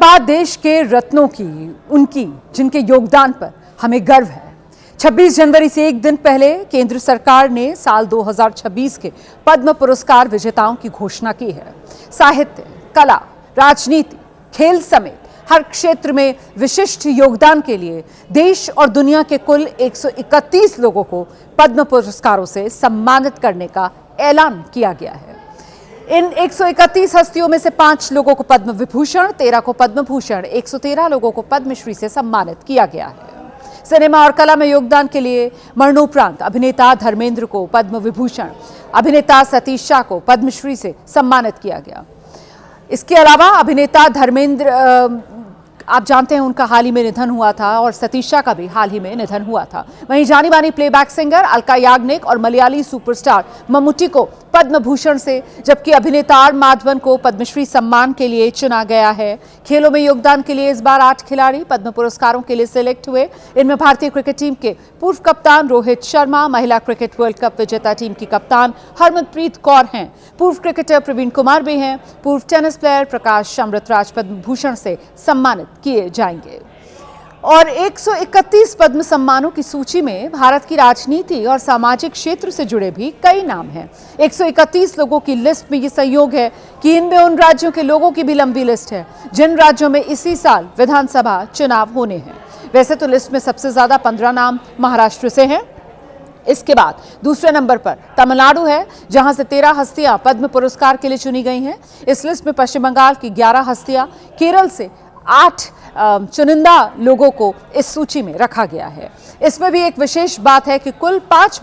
बात देश के रत्नों की, उनकी जिनके योगदान पर हमें गर्व है। 26 जनवरी से एक दिन पहले केंद्र सरकार ने साल 2026 के पद्म पुरस्कार विजेताओं की घोषणा की है। साहित्य, कला, राजनीति, खेल समेत हर क्षेत्र में विशिष्ट योगदान के लिए देश और दुनिया के कुल 131 लोगों को पद्म पुरस्कारों से सम्मानित करने का ऐलान किया गया है। इन 131 हस्तियों में से 5 लोगों को पद्म विभूषण, 13 को पद्म भूषण, 113 लोगों को पद्मश्री से सम्मानित किया गया है। सिनेमा और कला में योगदान के लिए मरणोपरांत अभिनेता धर्मेंद्र को पद्म विभूषण, अभिनेता सतीश शाह को पद्मश्री से सम्मानित किया गया। इसके अलावा अभिनेता धर्मेंद्र, आप जानते हैं उनका हाल ही में निधन हुआ था और सतीश शाह का भी हाल ही में निधन हुआ था। वहीं जानी मानी प्लेबैक सिंगर अलका याग्निक और मलयाली सुपरस्टार मम्मूटी को पद्म भूषण से, जबकि अभिनेता आर माधवन को पद्मश्री सम्मान के लिए चुना गया है। खेलों में योगदान के लिए इस बार 8 खिलाड़ी पद्म पुरस्कारों के लिए सिलेक्ट हुए। इनमें भारतीय क्रिकेट टीम के पूर्व कप्तान रोहित शर्मा, महिला क्रिकेट वर्ल्ड कप विजेता टीम की कप्तान हरमनप्रीत कौर हैं, पूर्व क्रिकेटर प्रवीण कुमार भी हैं, पूर्व टेनिस प्लेयर प्रकाश अमृतराज पद्म भूषण से सम्मानित किए जाएंगे। और 131 पद्म सम्मानों की सूची में भारत की राजनीति और सामाजिक क्षेत्र से जुड़े भी कई नाम हैं। 131 लोगों की लिस्ट में ये संयोग है कि इनमें उन राज्यों के लोगों की भी लंबी लिस्ट है जिन राज्यों में इसी साल विधानसभा चुनाव होने हैं। वैसे तो लिस्ट में सबसे ज्यादा 15 नाम महाराष्ट्र से हैं। इसके बाद दूसरे नंबर पर तमिलनाडु है, जहां से 13 हस्तियां पद्म पुरस्कार के लिए चुनी गई हैं। इस लिस्ट में पश्चिम बंगाल की 11 हस्तियां, केरल से 8 चुनिंदा लोगों को इस सूची में रखा गया है। इसमें भी एक विशेष बात है कि कुल 5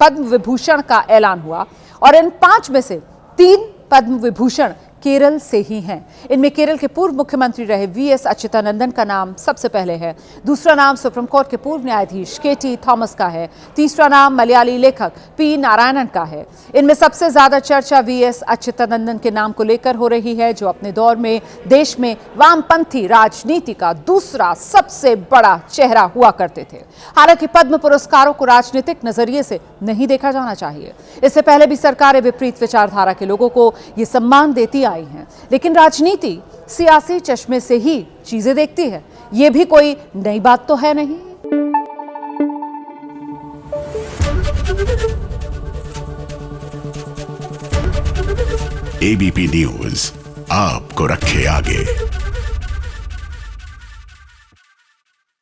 पद्म विभूषण का ऐलान हुआ और इन 5 में से 3 पद्म विभूषण केरल से ही हैं। इनमें केरल के पूर्व मुख्यमंत्री रहे वीएस अच्युतानंदन का नाम सबसे पहले है। दूसरा नाम सुप्रीम कोर्ट के पूर्व न्यायाधीश केटी थॉमस का है। तीसरा नाम मलयाली लेखक पी नारायणन का है। इनमें सबसे ज्यादा चर्चा वीएस अच्युतानंदन के नाम को लेकर हो रही है, जो अपने दौर में देश में वामपंथी राजनीति का दूसरा सबसे बड़ा चेहरा हुआ करते थे। हालांकि पद्म पुरस्कारों को राजनीतिक नजरिए से नहीं देखा जाना चाहिए। इससे पहले भी सरकारें विपरीत विचारधारा के लोगों को ये सम्मान देती आई हैं, लेकिन राजनीति सियासी चश्मे से ही चीजें देखती है। ये भी कोई नई बात तो है नहीं। एबीपी न्यूज आपको रखे आगे।